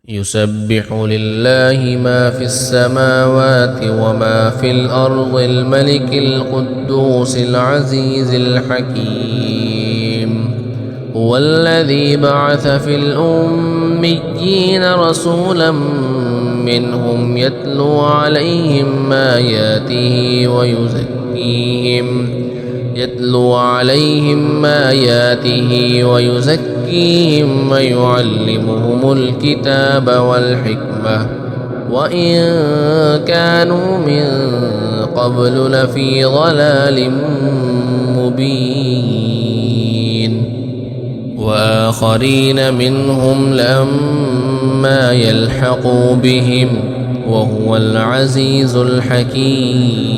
يسبح لله ما في السماوات وما في الأرض الملك القدوس العزيز الحكيم. هو الذي بعث في الأميين رسولا منهم يتلو عليهم آياته ويزكيهم ويعلمهم الكتاب والحكمة وإن كانوا من قبل لفي ضلال مبين. وآخرين منهم لما يلحقوا بهم وهو العزيز الحكيم.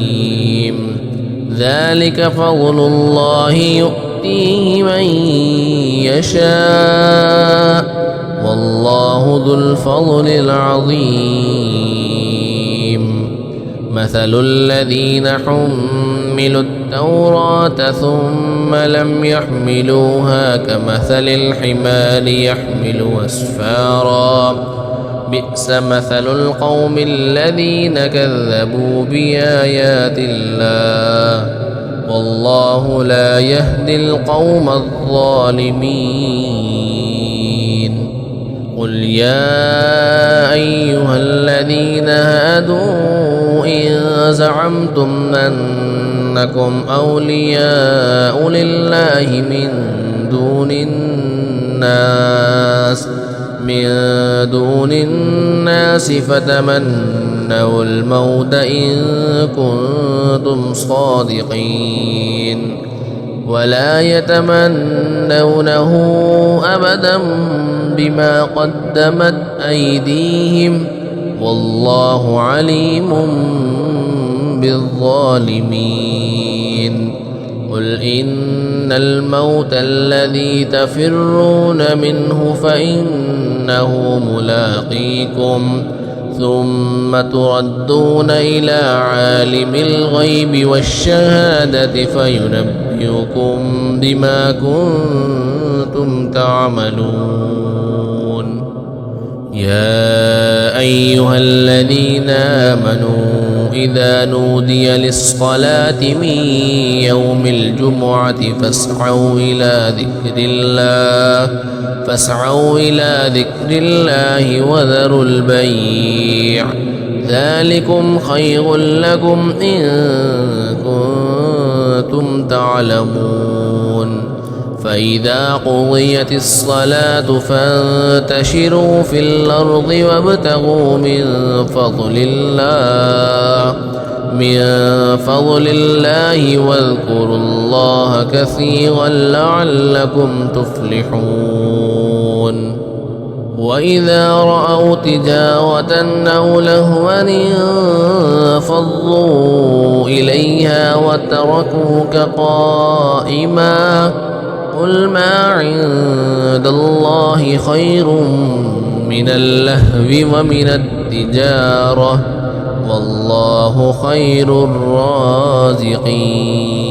ذلك فضل الله يؤتيه من يشاء والله ذو الفضل العظيم. مثل الذين حملوا التوراة ثم لم يحملوها كمثل الحمار يحمل أسفارا بئس مثل القوم الذين كذبوا بآيات الله والله لا يهدي القوم الظالمين. قل يا أيها الذين هادوا إن زعمتم أنكم أولياء لله من دون الناس فتمنوا الموت إن كنتم صادقين ولا يتمنونه أبدا بما قدمت أيديهم والله عليم بالظالمين. قل إن الموت الذي تفرون منه فإنه ملاقيكم ثم تردون إلى عالم الغيب والشهادة فينبئكم بما كنتم تعملون. يا أيها الذين آمنوا إذا نودي للصلاة من يوم الجمعة فاسعوا إلى ذكر الله وذروا البيع ذلكم خير لكم إن كنتم تعلمون. فإذا قضيت الصلاة فانتشروا في الأرض وابتغوا من فضل الله واذكروا الله كثيرا لعلكم تفلحون. وإذا رأوا تجارة أو لهوا انفضوا إليها وتركوك قائما قل ما عند الله خير من اللهو ومن التجارة والله خير الرازقين.